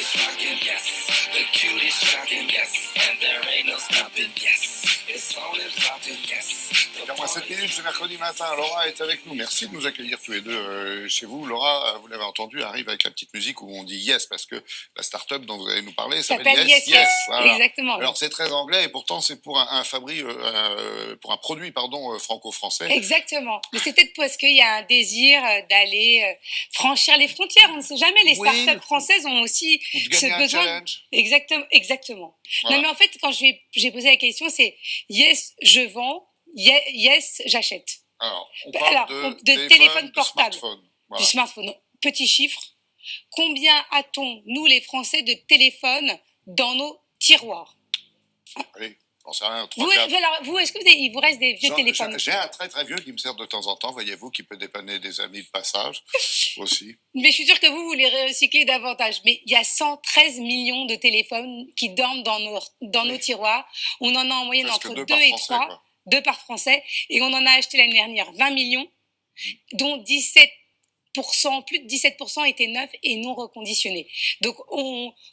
is rocking, yes. The cute is shocking, yes. And there ain't no stopping, yes. It's on and popping, yes. 7 minutes ce mercredi matin, Laura est avec nous. Merci de nous accueillir tous les deux chez vous. Laura, vous l'avez entendu, arrive avec la petite musique où on dit yes parce que la start-up dont vous allez nous parler s'appelle Yes. Voilà. Exactement. Alors c'est très anglais et pourtant c'est pour un produit franco-français. Exactement. Mais c'est peut-être parce qu'il y a un désir d'aller franchir les frontières. On ne sait jamais. Les start-up françaises ont aussi ce besoin. Exactement. Voilà. Non mais en fait, quand j'ai posé la question, c'est yes, je vends. Yes, j'achète. Alors, on parle de téléphone portable, voilà. Du smartphone. Petit chiffre, combien a-t-on, nous les Français, de téléphones dans nos tiroirs? Allez, j'en sais rien. Vous, est-ce qu'il vous reste des vieux téléphones? J'ai un très très vieux qui me sert de temps en temps, voyez-vous, qui peut dépanner des amis de passage aussi. Mais je suis sûre que vous les recyclez davantage. Mais il y a 113 millions de téléphones qui dorment dans nos tiroirs. On en a en moyenne entre 2 et 3. 2 par Français, et on en a acheté l'année dernière 20 millions, dont 17%, plus de 17% étaient neufs et non reconditionnés. Donc,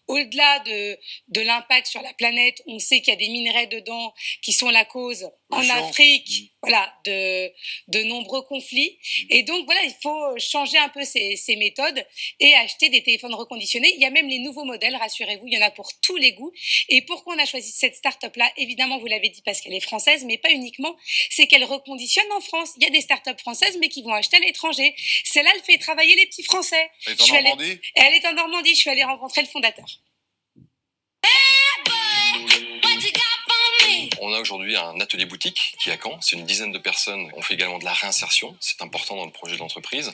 au-delà de l'impact sur la planète, on sait qu'il y a des minerais dedans qui sont la cause en Afrique, voilà, de nombreux conflits. Et donc, voilà, il faut changer un peu ces méthodes et acheter des téléphones reconditionnés. Il y a même les nouveaux modèles, rassurez-vous, il y en a pour tous les goûts. Et pourquoi on a choisi cette start-up-là? Évidemment, vous l'avez dit, parce qu'elle est française, mais pas uniquement. C'est qu'elle reconditionne en France. Il y a des start-up françaises, mais qui vont acheter à l'étranger. Celle-là, elle fait travailler les petits Français. Elle est en Normandie? Elle est en Normandie. Je suis allée rencontrer le fondateur. On a aujourd'hui un atelier boutique qui est à Caen. C'est une dizaine de personnes. On fait également de la réinsertion. C'est important dans le projet d'entreprise.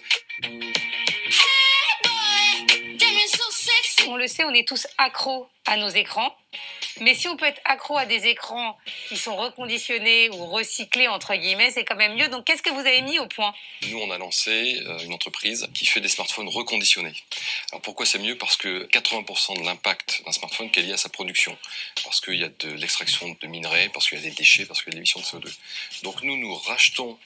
On le sait, on est tous accros à nos écrans. Mais si on peut être accro à des écrans qui sont reconditionnés ou recyclés, entre guillemets, c'est quand même mieux. Donc, qu'est-ce que vous avez mis au point? Nous, on a lancé une entreprise qui fait des smartphones reconditionnés. Alors, pourquoi c'est mieux? Parce que 80% de l'impact d'un smartphone est lié à sa production. Parce qu'il y a de l'extraction de minerais, parce qu'il y a des déchets, parce qu'il y a de l'émission de CO2. Donc, nous rachetons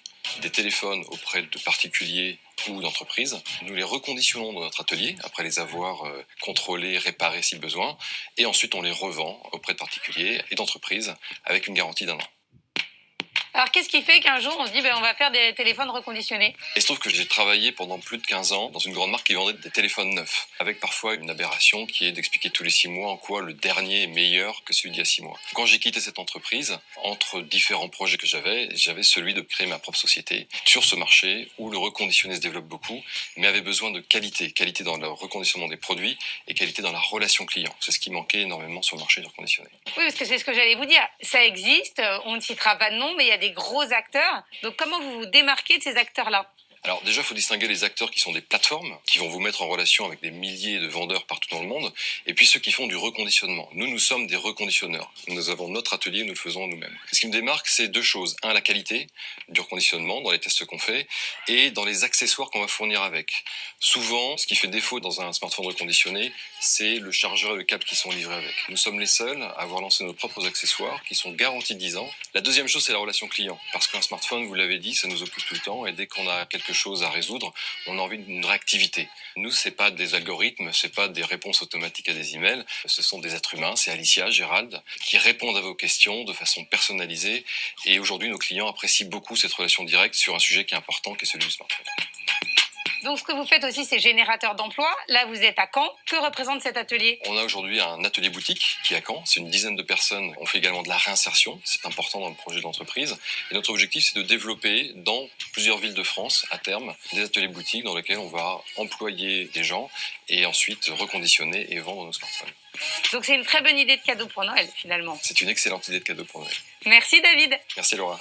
des téléphones auprès de particuliers ou d'entreprises. Nous les reconditionnons dans notre atelier, après les avoir contrôlés, réparés si besoin, et ensuite on les revend auprès de particuliers et d'entreprises avec une garantie d'1 an. Alors, qu'est-ce qui fait qu'un jour, on se dit, on va faire des téléphones reconditionnés? Il se trouve que j'ai travaillé pendant plus de 15 ans dans une grande marque qui vendait des téléphones neufs, avec parfois une aberration qui est d'expliquer tous les 6 mois en quoi le dernier est meilleur que celui d'il y a 6 mois. Quand j'ai quitté cette entreprise, entre différents projets que j'avais celui de créer ma propre société sur ce marché où le reconditionné se développe beaucoup, mais avait besoin de qualité dans le reconditionnement des produits et qualité dans la relation client. C'est ce qui manquait énormément sur le marché du reconditionné. Oui, parce que c'est ce que j'allais vous dire. Ça existe, on ne citera pas de nom, mais il y a des gros acteurs. Donc, comment vous vous démarquez de ces acteurs-là? Alors déjà, il faut distinguer les acteurs qui sont des plateformes, qui vont vous mettre en relation avec des milliers de vendeurs partout dans le monde, et puis ceux qui font du reconditionnement. Nous sommes des reconditionneurs. Nous avons notre atelier, nous le faisons nous-mêmes. Ce qui me démarque, c'est 2 choses. La qualité du reconditionnement dans les tests qu'on fait, et dans les accessoires qu'on va fournir avec. Souvent, ce qui fait défaut dans un smartphone reconditionné, c'est le chargeur et le câble qui sont livrés avec. Nous sommes les seuls à avoir lancé nos propres accessoires qui sont garantis 10 ans. La deuxième chose, c'est la relation client. Parce qu'un smartphone, vous l'avez dit, ça nous occupe tout le temps, et dès qu'on a quelque chose à résoudre, on a envie d'une réactivité. Nous, c'est pas des algorithmes, c'est pas des réponses automatiques à des emails, ce sont des êtres humains, c'est Alicia, Gérald, qui répondent à vos questions de façon personnalisée, et aujourd'hui, nos clients apprécient beaucoup cette relation directe sur un sujet qui est important, qui est celui du smartphone. Donc, ce que vous faites aussi, c'est générateur d'emplois. Là, vous êtes à Caen. Que représente cet atelier? On a aujourd'hui un atelier boutique qui est à Caen. C'est une dizaine de personnes. On fait également de la réinsertion. C'est important dans le projet d'entreprise. Et notre objectif, c'est de développer dans plusieurs villes de France, à terme, des ateliers boutiques dans lesquels on va employer des gens et ensuite reconditionner et vendre nos smartphones. Donc, c'est une très bonne idée de cadeau pour Noël, finalement. C'est une excellente idée de cadeau pour Noël. Merci, David. Merci, Laura.